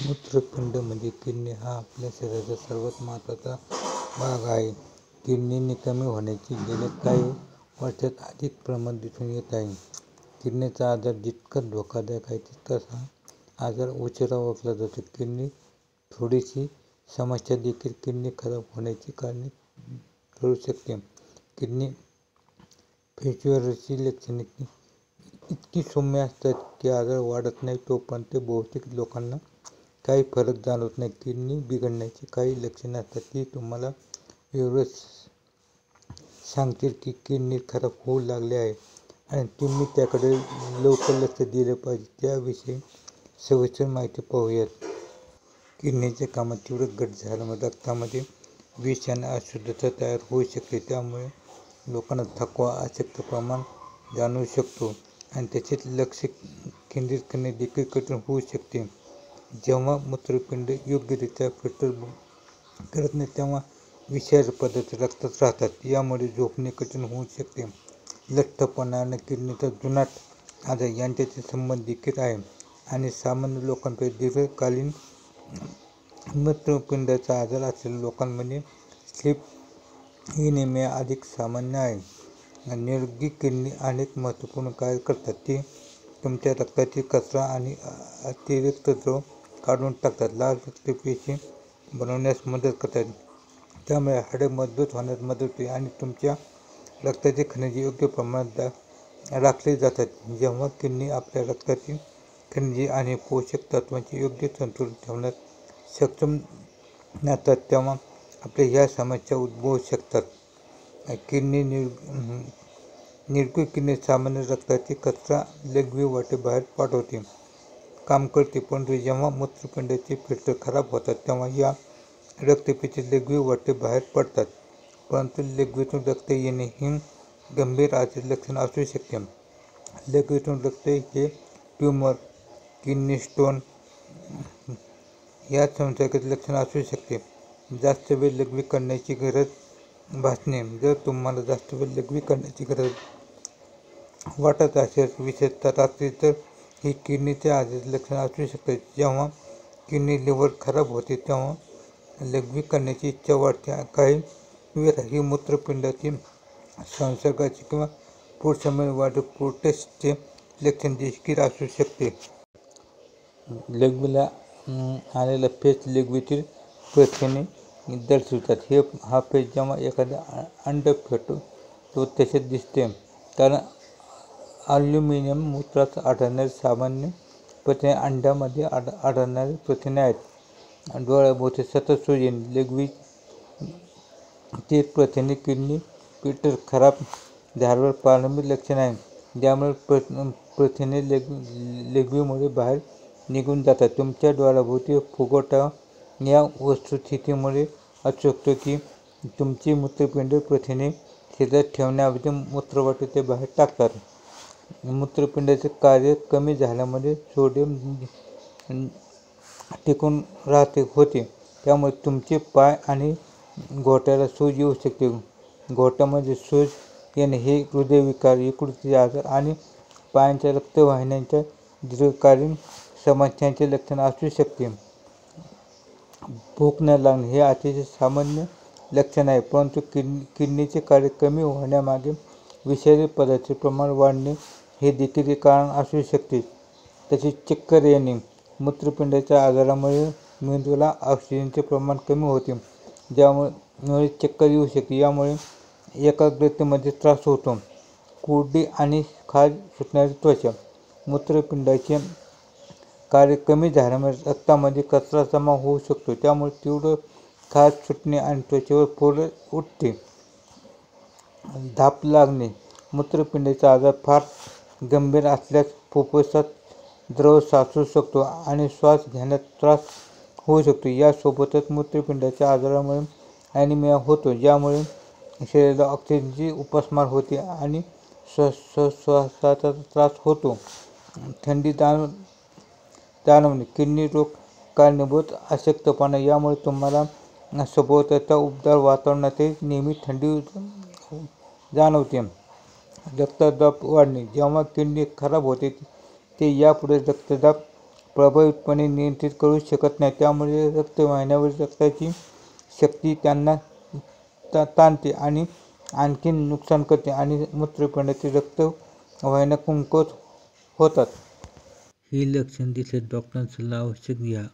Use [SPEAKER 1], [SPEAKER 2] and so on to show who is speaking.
[SPEAKER 1] मूत्रपिंड म्हणजे किडनी हा आपल्या शरीराचा सर्वात महत्त्वाचा भाग आहे. किडनी निकामी होण्याचे गेल्या काही वर्षात अधिक प्रमाण दिसून येत आहे. किडनीचा आजार जितका धोकादायक आहे तितकाच हा आजार उशिरा ओळखला जातो. किडनी थोडीशी समस्या देखील किडनी खराब होण्याची कारणे ठरू शकते. किडनी फेल्युअरची लक्षणे इतकी सौम्य असतात की आजार वाढत नाही तोपर्यंत बहुतेक लोकांना काही फरक जाणवत नाही. किडनी बिघडण्याची काही लक्षणे असतात ती तुम्हाला एवढंच सांगतील की किडनी खराब होऊ लागली आहे आणि तुम्ही त्याकडे लवकर लक्ष दिले पाहिजे. त्याविषयी सविस्तर माहिती पाहूयात. किडनीच्या कामात तीव्र घट झाल्यामुळे रक्तामध्ये विष आणि अशुद्धता तयार होऊ शकते. त्यामुळे लोकांना थकवा, अशक्तपणा जाणवू शकतो आणि तसेच लक्ष केंद्रित करणे देखील कठीण होऊ शकते. जेव्हा मूत्रपिंड योग्यरित्या फिल्टर करत नाही तेव्हा विषारी पदार्थ रक्तात राहतात. यामुळे झोपणे कठीण होऊ शकते. लठ्ठपणा आणि किडनीचा जुनाट आजार यांच्यातील संबंध देखील आहे आणि सामान्य लोकांपेक्षा दीर्घकालीन मूत्रपिंडाचा आजार असलेल्या लोकांमध्ये स्लीप एनिमिया अधिक सामान्य आहे. निरोगी किडनी अनेक महत्त्वपूर्ण कार्य करतात. ती तुमच्या रक्तातील कचरा आणि अतिरिक्त द्रव काढून टाकतात, लाल रक्तपेशी बनवण्यास मदत करतात, त्यामुळे हाडे मजबूत होण्यास मदत होते आणि तुमच्या रक्तातील खनिजे योग्य प्रमाणात राखली जातात. जेव्हा किडनी आपल्या रक्तातील खनिजे आणि पोषक तत्वांचे योग्य संतुलन ठेवण्यास सक्षम नसतात तेव्हा आपल्याला ह्या समस्या उद्भवू शकतात. निरोगी किडनी सामान्य रक्तातील कचरा लघवी वाटे बाहेर पाठवते काम करते, परंतु जेव्हा मूत्रपिंडाचे फिल्टर खराब होतात तेव्हा या रक्तपेशी लघवी वाटे बाहेर पडतात. परंतु लघवीतून रक्त येणे ही गंभीर आजाराचे लक्षण असू शकते. लघवीतून रक्त हे ट्यूमर, किडनी स्टोन या संसर्गाचे लक्षण असू शकते. जास्त वेळ लघवी करण्याची गरज भासणे जर तुम्हाला जास्त वेळ लघवी करण्याची गरज वाटत असेल, विशेषतः रात्री, तर ही किडनीच्या आजाराचे लक्षण असू शकते. जेव्हा किडनी लिव्हर खराब होते तेव्हा लघवी करण्याची इच्छा वाढते. काही वेळा ही मूत्रपिंडातील संसर्गाचे किंवा पुरुषामध्ये वाढ प्रोस्टेटचे लक्षण देखील असू शकते. लघवीला आलेला फेस लघवीतील प्रथिने दर्शवितात. हा फेस जेव्हा एखादा अंड फेकतो तसे दिसते, कारण ॲल्युमिनियम मूत्रात आढळणारी सामान्य प्रथिने अंड्यामध्ये आढळणारी प्रथिने आहेत. डोळ्याभोवती सतत सूज येणे लघवीतील प्रथिने किडनी फिल्टर खराब झाल्यावर प्रारंभिक लक्षण आहे, ज्यामुळे प्रथिने लघवीमुळे बाहेर निघून जातात. तुमच्या डोळ्याभोवती फुगवटा या वस्तुस्थितीमुळे असू शकतो की तुमची मूत्रपिंड प्रथिने शरीरात ठेवण्याऐवजी मूत्रवाटेत ते बाहेर टाकतात. मूत्रपिंडाचे कार्य कमी झाल्यामुळे सोडियम टिकून होते, त्यामुळे तुमचे पाय आणि घोट्याला सूज येऊ शकते. घोट्यामध्ये सूज येणे हे हृदयविकार, यकृतीचे आजार आणि पायांच्या रक्तवाहिन्यांच्या दीर्घकालीन समस्यांचे लक्षण असू शकते. भूक न लागणे हे अतिशय सामान्य लक्षण आहे, परंतु किडनीचे कार्य कमी होण्यामागे विषारी पदार्थांचे प्रमाण वाढणे हे देखील एक कारण असू शकते. तसेच चक्कर येणे, मूत्रपिंडाच्या आजारामुळे मेंदूला ऑक्सिजनचे प्रमाण कमी होते, ज्यामुळे चक्कर येऊ शकते. यामुळे एकाग्रतेमध्ये त्रास होतो. कोरडी आणि खाज सुटणारी त्वचा, मूत्रपिंडाचे कार्य कमी झाल्यामुळे रक्तामध्ये कचरा जमा होऊ शकतो, त्यामुळे तीव्र खाज सुटणे आणि त्वचेवर फोड उठते. धाप लागणे, मूत्रपिंडाचा आजार फार गंभीर असल्यास फुफ्फुसात द्रव साचू शकतो आणि श्वास घेण्यास त्रास होऊ शकतो. यासोबतच मूत्रपिंडाच्या आजारामुळे ॲनिमिया होतो, ज्यामुळे शरीराला ऑक्सिजनची उपासमार होते आणि श्वासाचा त्रास होतो. थंडी जाणवणे, किडनी रोग कारणीभूत अशक्तपणा, यामुळे तुम्हाला सभोवतालच्या उबदार वातावरणातही नेहमी थंडी जाणवते. रक्तदाब वाढणे, जेव्हा किडनी खराब होते ते यापुढे रक्तदाब प्रभावीपणे नियंत्रित करू शकत नाही. त्यामुळे रक्तवाहिन्यांवरील रक्ताची शक्ती त्यांना ताणते आणि आणखी नुकसान करते आणि मूत्रपिंडातील रक्तवाहिन्या कमकुवत होतात. ही लक्षणे दिसल्यास डॉक्टरांचा सल्ला अवश्य घ्या.